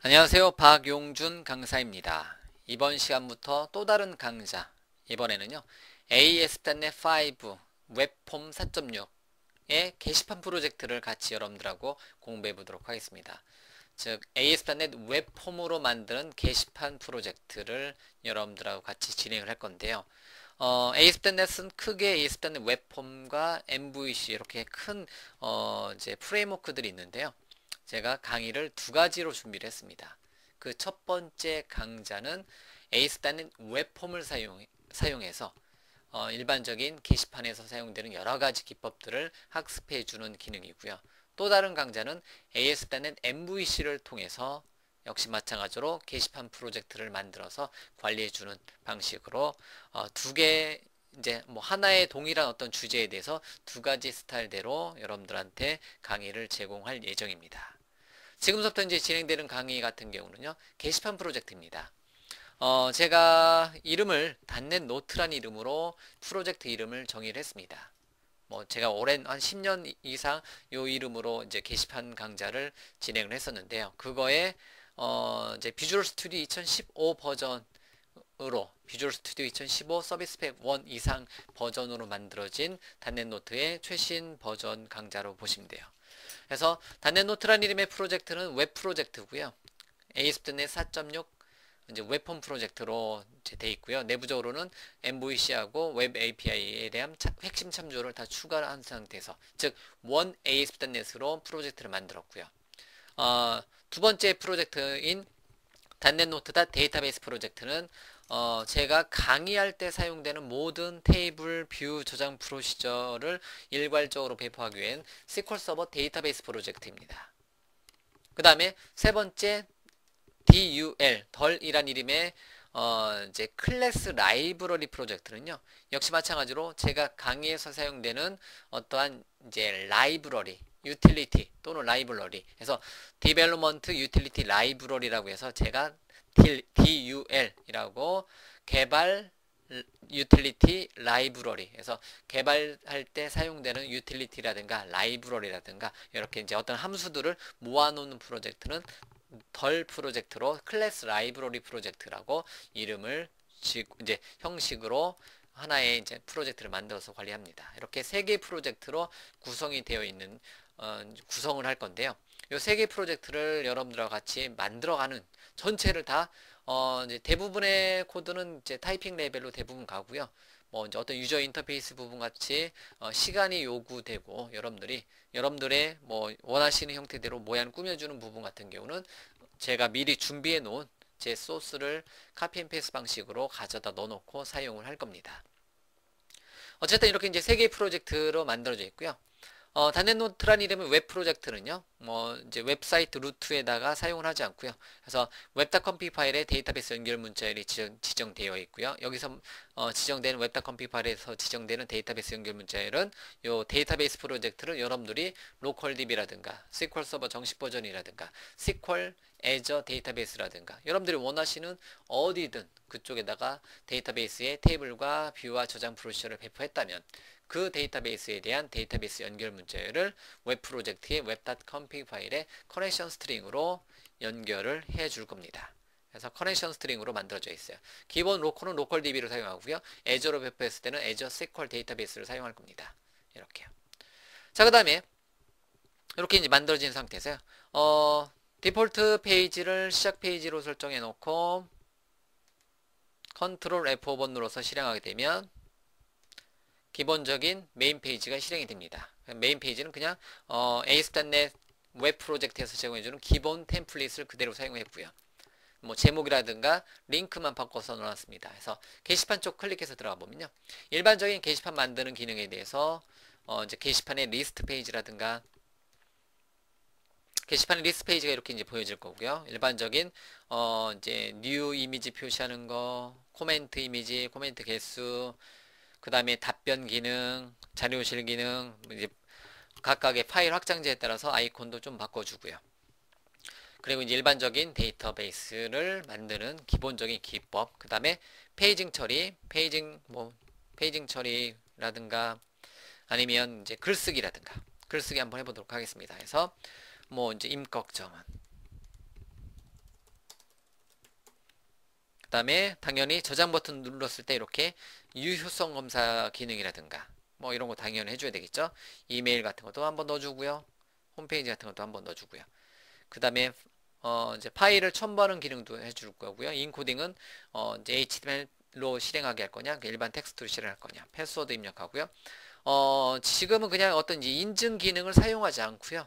안녕하세요. 박용준 강사입니다. 이번 시간부터 또 다른 강좌, 이번에는요, ASP.NET 5 웹폼 4.6의 게시판 프로젝트를 같이 여러분들하고 공부해 보도록 하겠습니다. 즉, ASP.NET 웹폼으로 만드는 게시판 프로젝트를 여러분들하고 같이 진행을 할 건데요. ASP.NET은 크게 ASP.NET 웹폼과 MVC 이렇게 큰 이제 프레임워크들이 있는데요. 제가 강의를 두 가지로 준비를 했습니다. 그 첫 번째 강좌는 ASP.NET 웹폼을 사용해서 일반적인 게시판에서 사용되는 여러 가지 기법들을 학습해 주는 기능이고요. 또 다른 강좌는 ASP.NET MVC를 통해서 역시 마찬가지로 게시판 프로젝트를 만들어서 관리해 주는 방식으로 두 개, 이제 뭐 하나의 동일한 어떤 주제에 대해서 두 가지 스타일대로 여러분들한테 강의를 제공할 예정입니다. 지금부터 이제 진행되는 강의 같은 경우는요, 게시판 프로젝트입니다. 제가 이름을 단넷 노트란 이름으로 프로젝트 이름을 정의를 했습니다. 뭐 제가 오랜 한 10년 이상 요 이름으로 이제 게시판 강좌를 진행을 했었는데요. 그거에 이제 비주얼 스튜디오 2015 버전으로 비주얼 스튜디오 2015 서비스 팩 1 이상 버전으로 만들어진 단넷 노트의 최신 버전 강좌로 보시면 돼요. 그래서 단넷 노트란 이름의 프로젝트는 웹 프로젝트고요. ASP.NET 4.6 이제 웹폼 프로젝트로 되어 있고요. 내부적으로는 MVC하고 웹 API에 대한 핵심 참조를 다 추가한 상태에서, 즉 원 ASP.NET으로 프로젝트를 만들었고요. 두 번째 프로젝트인 단넷 노트 데이터베이스 프로젝트는 제가 강의할 때 사용되는 모든 테이블, 뷰, 저장 프로시저를 일괄적으로 배포하기 위한 SQL 서버 데이터베이스 프로젝트입니다. 그 다음에 세 번째 DUL, 덜이란 이름의 이제 클래스 라이브러리 프로젝트는요, 역시 마찬가지로 제가 강의에서 사용되는 어떠한 이제 라이브러리, 유틸리티 또는 라이브러리, 그래서 디벨로먼트 유틸리티 라이브러리라고 해서 제가 DUL이라고 개발 유틸리티 라이브러리, 그래서 개발할 때 사용되는 유틸리티라든가 라이브러리라든가 이렇게 이제 어떤 함수들을 모아놓는 프로젝트는 덜 프로젝트로 클래스 라이브러리 프로젝트라고 이름을 이제 형식으로 하나의 이제 프로젝트를 만들어서 관리합니다. 이렇게 세 개 프로젝트로 구성이 되어 있는 구성을 할 건데요. 이 세 개 프로젝트를 여러분들과 같이 만들어가는 전체를 다 이제 대부분의 코드는 이제 타이핑 레벨로 대부분 가고요. 뭐 이제 어떤 유저 인터페이스 부분 같이 시간이 요구되고 여러분들의 뭐 원하시는 형태대로 모양 꾸며주는 부분 같은 경우는 제가 미리 준비해 놓은 제 소스를 카피 앤 페이스트 방식으로 가져다 넣어놓고 사용을 할 겁니다. 어쨌든 이렇게 이제 세 개의 프로젝트로 만들어져 있고요. 단넷 노트란 이름의 웹 프로젝트는요, 뭐, 이제 웹사이트 루트에다가 사용을 하지 않고요. 그래서 웹.config 파일에 데이터베이스 연결 문자열이 지정되어 있고요. 여기서 지정되는 웹.config 파일에서 지정되는 데이터베이스 연결 문자열은 요 데이터베이스 프로젝트를 여러분들이 로컬 DB라든가 SQL 서버 정식 버전이라든가 SQL 애저 데이터베이스라든가 여러분들이 원하시는 어디든 그쪽에다가 데이터베이스의 테이블과 뷰와 저장 프로시저를 배포했다면 그 데이터베이스에 대한 데이터베이스 연결 문자열을 웹 프로젝트의 web.config 파일에 커넥션 스트링으로 연결을 해 줄 겁니다. 그래서 커넥션 스트링으로 만들어져 있어요. 기본 로컬은 로컬 DB를 사용하고요. 애저로 배포했을 때는 애저 SQL 데이터베이스를 사용할 겁니다. 이렇게요. 자, 그 다음에 이렇게 이제 만들어진 상태에서요. 디폴트 페이지를 시작 페이지로 설정해 놓고 컨트롤 F5번 눌러서 실행하게 되면 기본적인 메인 페이지가 실행이 됩니다. 메인 페이지는 그냥 ASP.NET 웹 프로젝트에서 제공해주는 기본 템플릿을 그대로 사용했고요. 뭐 제목이라든가 링크만 바꿔서 넣어놨습니다. 그래서 게시판 쪽 클릭해서 들어가 보면요, 일반적인 게시판 만드는 기능에 대해서 이제 게시판의 리스트 페이지라든가 게시판의 리스트 페이지가 이렇게 이제 보여질 거고요. 일반적인 이제 뉴 이미지 표시하는 거, 코멘트 이미지, 코멘트 개수, 그 다음에 답변 기능, 자료실 기능, 이제 각각의 파일 확장지에 따라서 아이콘도 좀 바꿔주고요. 그리고 이제 일반적인 데이터베이스를 만드는 기본적인 기법, 그 다음에 페이징 처리, 페이징 처리라든가 아니면 이제 글쓰기 한번 해보도록 하겠습니다. 그래서 뭐 이제 임꺽정은 그 다음에 당연히 저장 버튼 눌렀을 때 이렇게 유효성 검사 기능이라든가 뭐 이런 거 당연히 해줘야 되겠죠. 이메일 같은 것도 한번 넣어주고요. 홈페이지 같은 것도 한번 넣어주고요. 그 다음에 이제 파일을 첨부하는 기능도 해줄 거고요. 인코딩은 이제 HTML로 실행하게 할 거냐, 일반 텍스트로 실행할 거냐, 패스워드 입력하고요. 지금은 그냥 어떤 인증 기능을 사용하지 않고요.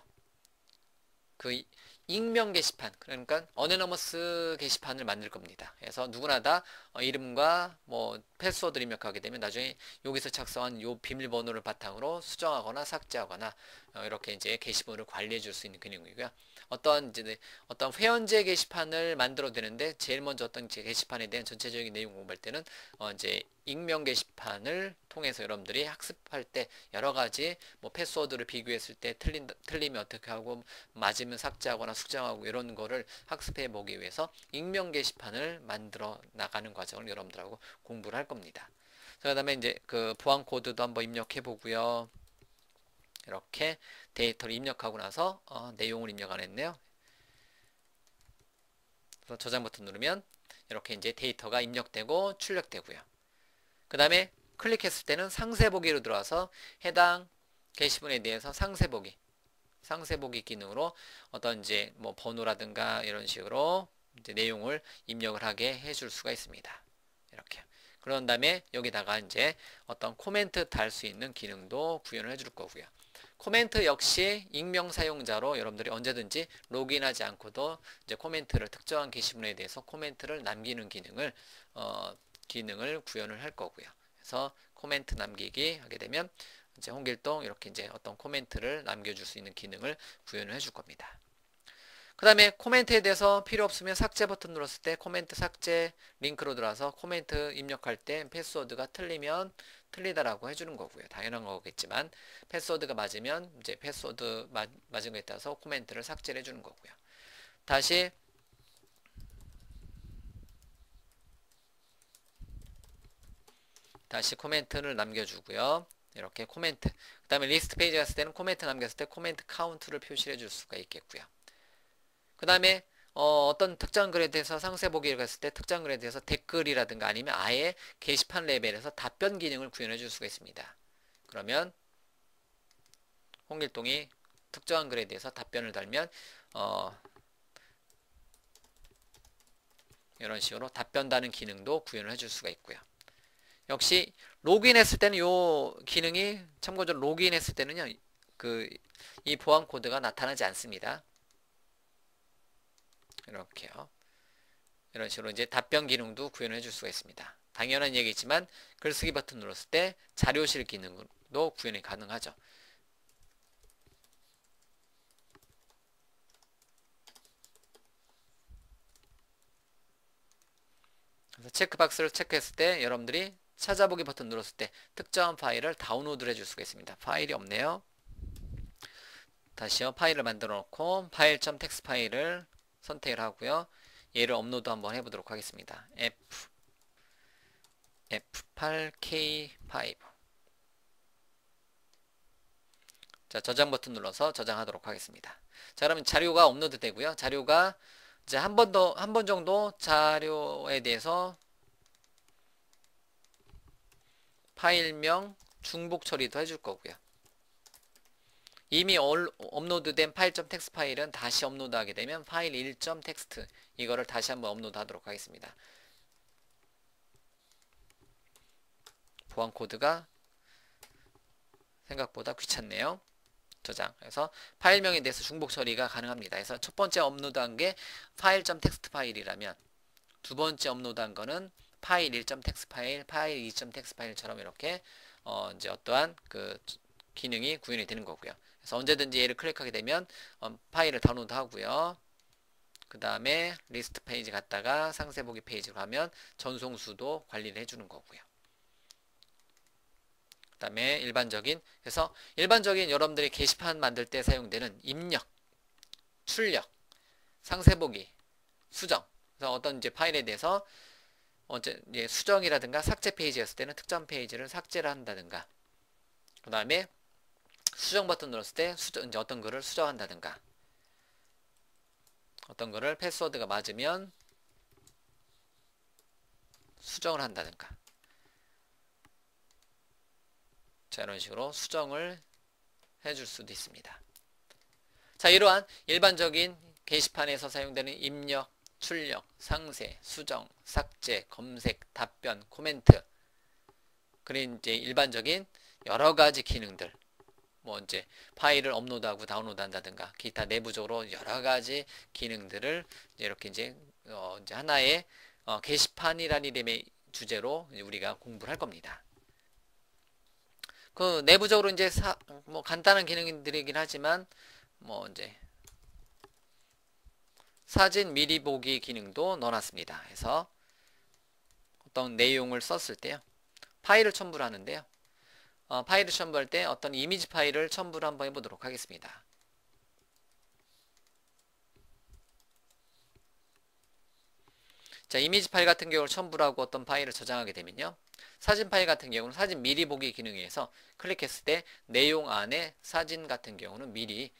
그 익명 게시판, 그러니까 어네너머스 게시판을 만들 겁니다. 그래서 누구나 다 이름과 뭐 패스워드를 입력하게 되면 나중에 여기서 작성한 요 비밀번호를 바탕으로 수정하거나 삭제하거나 이렇게 이제 게시물을 관리해 줄 수 있는 기능이고요. 어떤 회원제 게시판을 만들어야 되는데 제일 먼저 어떤 게시판에 대한 전체적인 내용 공부할 때는 이제 익명 게시판을 통해서 여러분들이 학습할 때 여러 가지 뭐 패스워드를 비교했을 때 틀리면 어떻게 하고 맞으면 삭제하거나 수정하고 이런 거를 학습해 보기 위해서 익명 게시판을 만들어 나가는 과정을 여러분들하고 공부를 할 겁니다. 그 다음에 이제 그 보안 코드도 한번 입력해 보고요. 이렇게 데이터를 입력하고 나서 내용을 입력 안 했네요. 그래서 저장 버튼 누르면 이렇게 이제 데이터가 입력되고 출력되고요. 그 다음에 클릭했을 때는 상세 보기로 들어와서 해당 게시물에 대해서 상세 보기 기능으로 어떤 이제 뭐 번호라든가 이런 식으로 이제 내용을 입력을 하게 해줄 수가 있습니다. 이렇게. 그런 다음에 여기다가 이제 어떤 코멘트 달 수 있는 기능도 구현을 해줄 거고요. 코멘트 역시 익명 사용자로 여러분들이 언제든지 로그인하지 않고도 이제 코멘트를 특정한 게시물에 대해서 코멘트를 남기는 기능을 구현을 할 거고요. 그래서 코멘트 남기기 하게 되면 이제 홍길동 이렇게 이제 어떤 코멘트를 남겨줄 수 있는 기능을 구현을 해줄 겁니다. 그 다음에 코멘트에 대해서 필요 없으면 삭제 버튼 눌렀을 때 코멘트 삭제 링크로 들어와서 코멘트 입력할 때 패스워드가 틀리면 틀리다라고 해주는 거고요. 당연한 거겠지만 패스워드가 맞으면 이제 패스워드 맞은 거에 따라서 코멘트를 삭제를 해주는 거고요. 다시 코멘트를 남겨주고요. 이렇게 코멘트. 그 다음에 리스트 페이지 갔을 때는 코멘트 남겼을 때 코멘트 카운트를 표시해 줄 수가 있겠고요. 그 다음에 어떤 특정 글에 대해서 상세 보기를 갔을 때 특정 글에 대해서 댓글이라든가 아니면 아예 게시판 레벨에서 답변 기능을 구현해 줄 수가 있습니다. 그러면 홍길동이 특정한 글에 대해서 답변을 달면 이런 식으로 답변 다는 기능도 구현을 해줄 수가 있고요. 역시 로그인했을 때는 이 기능이 참고적으로 로그인했을 때는요 이 보안 코드가 나타나지 않습니다. 이렇게요. 이런 식으로 이제 답변 기능도 구현해 줄 수가 있습니다. 당연한 얘기지만 글쓰기 버튼 눌렀을 때 자료실 기능도 구현이 가능하죠. 그래서 체크박스를 체크했을 때 여러분들이 찾아보기 버튼 눌렀을 때 특정한 파일을 다운로드를 해줄 수가 있습니다. 파일이 없네요. 다시요. 파일을 만들어 놓고 파일.txt 파일을 선택을 하고요. 얘를 업로드 한번 해보도록 하겠습니다. F8K5 자, 저장 버튼 눌러서 저장하도록 하겠습니다. 자, 그러면 자료가 업로드 되고요. 자료가 이제 한 번 정도 자료에 대해서 파일명 중복 처리도 해줄 거고요. 이미 업로드된 파일.txt 파일은 다시 업로드하게 되면 파일 1.txt 이거를 다시 한번 업로드 하도록 하겠습니다. 보안 코드가 생각보다 귀찮네요. 저장. 그래서 파일명에 대해서 중복 처리가 가능합니다. 그래서 첫 번째 업로드한 게 파일.txt 파일이라면 두 번째 업로드한 거는 파일 1.txt 파일, 파일 2.txt 파일처럼 이렇게 이제 어떠한 그 기능이 구현이 되는 거고요. 그래서 언제든지 얘를 클릭하게 되면 파일을 다운로드 하고요. 그 다음에 리스트 페이지 갔다가 상세 보기 페이지로 가면 전송수도 관리를 해주는 거고요. 그 다음에 그래서 일반적인 여러분들이 게시판 만들 때 사용되는 입력, 출력, 상세 보기, 수정. 그래서 어떤 이제 파일에 대해서 이제 수정이라든가 삭제 페이지였을 때는 특정 페이지를 삭제를 한다든가. 그 다음에 수정 버튼 눌렀을 때 이제 어떤 글을 수정한다든가 어떤 글을 패스워드가 맞으면 수정을 한다든가. 자, 이런 식으로 수정을 해줄 수도 있습니다. 자, 이러한 일반적인 게시판에서 사용되는 입력, 출력, 상세, 수정, 삭제, 검색, 답변, 코멘트, 그리고 이제 일반적인 여러 가지 기능들, 뭐 이제 파일을 업로드하고 다운로드 한다든가 기타 내부적으로 여러 가지 기능들을 이렇게 이제 하나의 게시판이라는 이름의 주제로 우리가 공부를 할 겁니다. 그 내부적으로 이제 뭐 간단한 기능들이긴 하지만 뭐 이제 사진 미리 보기 기능도 넣어놨습니다. 그래서 어떤 내용을 썼을 때요, 파일을 첨부를 하는데요, 파일을 첨부할 때 어떤 이미지 파일을 첨부를 한번 해보도록 하겠습니다. 자, 이미지 파일 같은 경우를 첨부를 하고 어떤 파일을 저장하게 되면요, 사진 파일 같은 경우는 사진 미리 보기 기능에서 클릭했을 때 내용 안에 사진 같은 경우는 미리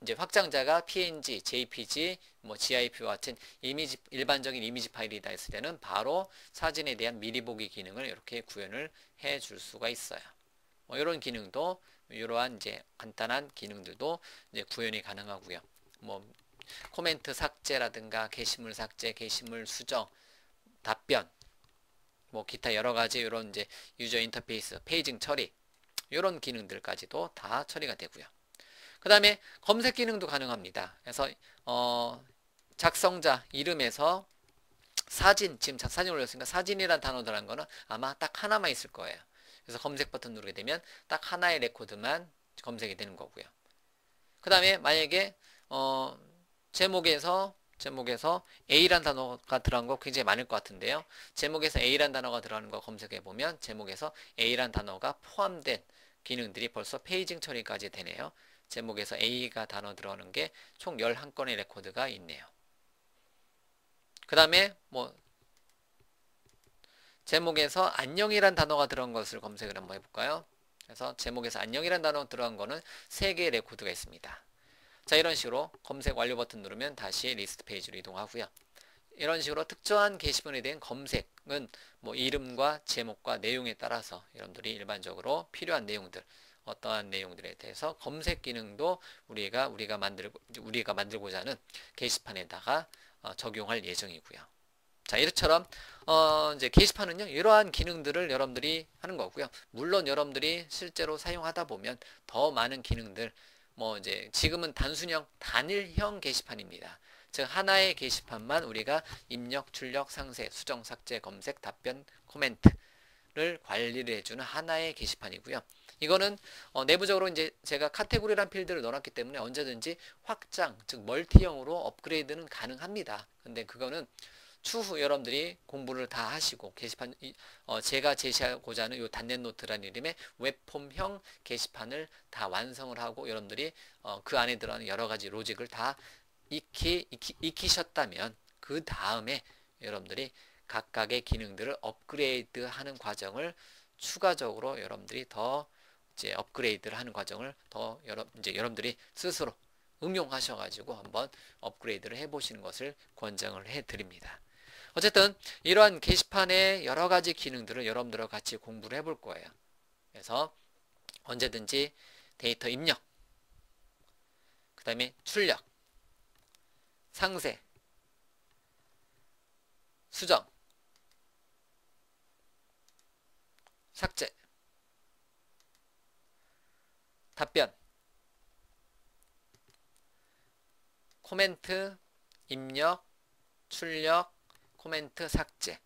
이제 확장자가 PNG, JPG, 뭐 GIF와 같은 일반적인 이미지 파일이다 했을 때는 바로 사진에 대한 미리 보기 기능을 이렇게 구현을 해 줄 수가 있어요. 뭐 이런 기능도, 이러한 이제 간단한 기능들도 이제 구현이 가능하고요. 뭐 코멘트 삭제라든가 게시물 삭제, 게시물 수정, 답변, 뭐 기타 여러 가지 이런 이제 유저 인터페이스, 페이징 처리, 이런 기능들까지도 다 처리가 되고요. 그 다음에 검색 기능도 가능합니다. 그래서 작성자 이름에서 사진, 지금 사진 올렸으니까 사진이란 단어 들어간 거는 아마 딱 하나만 있을 거예요. 그래서 검색 버튼 누르게 되면 딱 하나의 레코드만 검색이 되는 거고요. 그 다음에 만약에 제목에서 A란 단어가 들어간 거 굉장히 많을 것 같은데요. 제목에서 A란 단어가 들어가는 거 검색해 보면 제목에서 A란 단어가 포함된 기능들이 벌써 페이징 처리까지 되네요. 제목에서 A가 단어 들어가는 게 총 11건의 레코드가 있네요. 그 다음에 뭐 제목에서 안녕이란 단어가 들어간 것을 검색을 한번 해볼까요? 그래서 제목에서 안녕이란 단어 들어간 거는 3개의 레코드가 있습니다. 자, 이런 식으로 검색 완료 버튼 누르면 다시 리스트 페이지로 이동하고요. 이런 식으로 특정한 게시물에 대한 검색은 뭐 이름과 제목과 내용에 따라서 여러분들이 일반적으로 필요한 내용들, 어떠한 내용들에 대해서 검색 기능도 우리가 만들고자 하는 게시판에다가 적용할 예정이고요. 자, 이처럼 이제 게시판은요, 이러한 기능들을 여러분들이 하는 거고요. 물론 여러분들이 실제로 사용하다 보면 더 많은 기능들, 뭐 이제 지금은 단순형 단일형 게시판입니다. 즉 하나의 게시판만 우리가 입력, 출력, 상세, 수정, 삭제, 검색, 답변, 코멘트를 관리를 해주는 하나의 게시판이고요. 이거는 내부적으로 이제 제가 카테고리란 필드를 넣어놨기 때문에 언제든지 확장, 즉 멀티형으로 업그레이드는 가능합니다. 근데 그거는 추후 여러분들이 공부를 다 하시고 게시판 제가 제시하고자 하는 이 단넷노트라는 이름의 웹폼형 게시판을 다 완성을 하고 여러분들이 그 안에 들어가는 여러 가지 로직을 다 익히셨다면 그 다음에 여러분들이 각각의 기능들을 업그레이드하는 과정을 추가적으로 여러분들이 더 이제 업그레이드를 하는 과정을 더 여러분들이 스스로 응용하셔가지고 한번 업그레이드를 해보시는 것을 권장을 해드립니다. 어쨌든 이러한 게시판의 여러 가지 기능들을 여러분들과 같이 공부를 해볼 거예요. 그래서 언제든지 데이터 입력, 그 다음에 출력, 상세, 수정, 삭제, 답변, 코멘트, 입력, 출력, 코멘트, 삭제.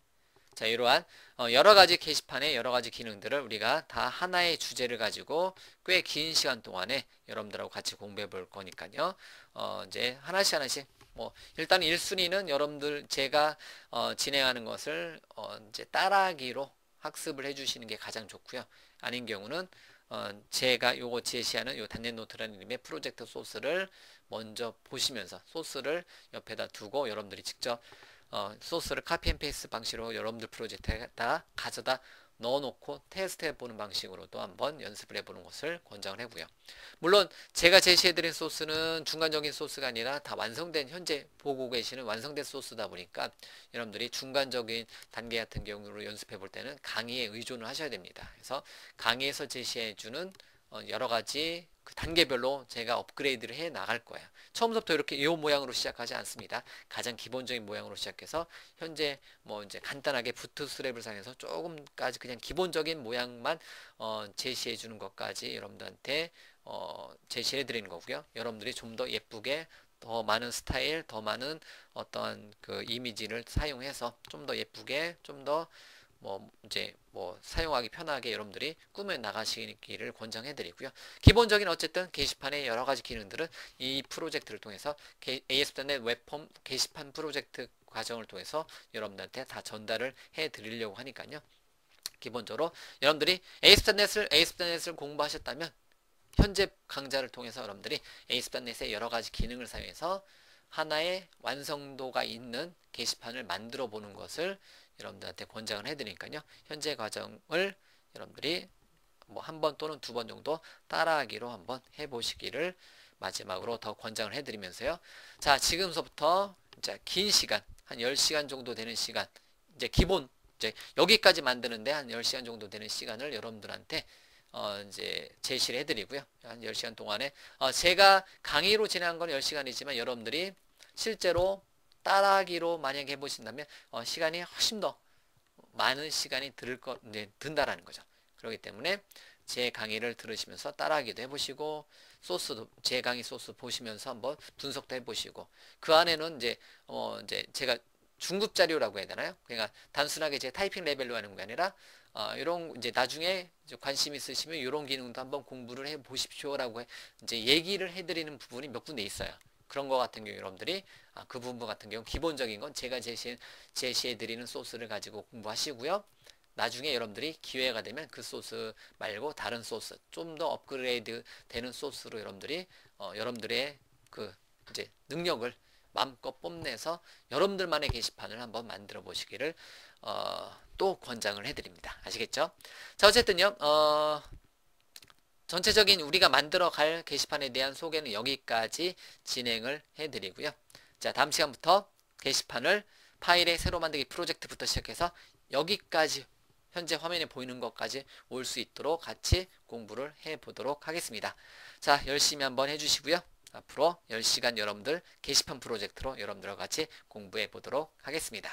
자, 이러한 여러 가지 게시판의 여러 가지 기능들을 우리가 다 하나의 주제를 가지고 꽤 긴 시간 동안에 여러분들하고 같이 공부해 볼 거니까요. 이제 하나씩 뭐 일단 1순위는 여러분들 제가 진행하는 것을 이제 따라하기로 학습을 해 주시는 게 가장 좋고요. 아닌 경우는 제가 요거 제시하는 요 단넷노트라는 이름의 프로젝트 소스를 먼저 보시면서 소스를 옆에다 두고 여러분들이 직접 소스를 카피 앤 페이스트 방식으로 여러분들 프로젝트에다 가져다 넣어놓고 테스트 해보는 방식으로도 한번 연습을 해보는 것을 권장을 하고요. 물론 제가 제시해드린 소스는 중간적인 소스가 아니라 다 완성된, 현재 보고 계시는 완성된 소스다 보니까 여러분들이 중간적인 단계 같은 경우로 연습해 볼 때는 강의에 의존을 하셔야 됩니다. 그래서 강의에서 제시해주는 여러 가지 그 단계별로 제가 업그레이드를 해 나갈 거예요. 처음부터 이렇게 이 모양으로 시작하지 않습니다. 가장 기본적인 모양으로 시작해서 현재 뭐 이제 간단하게 부트스트랩을 사용해서 조금까지 그냥 기본적인 모양만 제시해 주는 것까지 여러분들한테 제시해 드리는 거고요. 여러분들이 좀 더 예쁘게 더 많은 스타일, 더 많은 어떠한 그 이미지를 사용해서 좀 더 예쁘게, 좀 더 뭐 이제 뭐 사용하기 편하게 여러분들이 꾸며 나가시기를 권장해 드리고요. 기본적인 어쨌든 게시판의 여러 가지 기능들은 이 프로젝트를 통해서 ASP.NET 웹폼 게시판 프로젝트 과정을 통해서 여러분들한테 다 전달을 해 드리려고 하니까요. 기본적으로 여러분들이 ASP.NET을 공부하셨다면 현재 강좌를 통해서 여러분들이 ASP.NET의 여러 가지 기능을 사용해서 하나의 완성도가 있는 게시판을 만들어 보는 것을 여러분들한테 권장을 해드리니까요. 현재 과정을 여러분들이 뭐 한 번 또는 두 번 정도 따라하기로 한번 해보시기를 마지막으로 더 권장을 해드리면서요. 자, 지금서부터 이제 긴 시간, 한 10시간 정도 되는 시간, 이제 기본, 이제 여기까지 만드는데 한 10시간 정도 되는 시간을 여러분들한테 이제 제시를 해드리고요. 한 10시간 동안에 제가 강의로 진행한 건 10시간이지만 여러분들이 실제로 따라하기로 만약에 해보신다면 시간이 훨씬 더 많은 시간이 든다라는 거죠. 그렇기 때문에 제 강의를 들으시면서 따라하기도 해보시고 소스도 제 강의 소스 보시면서 한번 분석도 해보시고 그 안에는 이제 제가 중급 자료라고 해야 되나요? 그러니까 단순하게 제 타이핑 레벨로 하는 게 아니라 이런 이제 나중에 관심 있으시면 이런 기능도 한번 공부를 해 보십시오라고 이제 얘기를 해드리는 부분이 몇 군데 있어요. 그런 거 같은 경우 여러분들이 그 부분 같은 경우 기본적인 건 제가 제시해 드리는 소스를 가지고 공부하시고요. 나중에 여러분들이 기회가 되면 그 소스 말고 다른 소스 좀 더 업그레이드 되는 소스로 여러분들이 여러분들의 그 이제 능력을 마음껏 뽐내서 여러분들만의 게시판을 한번 만들어 보시기를 또 권장을 해드립니다. 아시겠죠? 자, 어쨌든요. 전체적인 우리가 만들어 갈 게시판에 대한 소개는 여기까지 진행을 해드리고요. 자, 다음 시간부터 게시판을 파일에 새로 만들기 프로젝트부터 시작해서 여기까지 현재 화면에 보이는 것까지 올 수 있도록 같이 공부를 해보도록 하겠습니다. 자, 열심히 한번 해주시고요. 앞으로 10시간 여러분들 게시판 프로젝트로 여러분들과 같이 공부해 보도록 하겠습니다.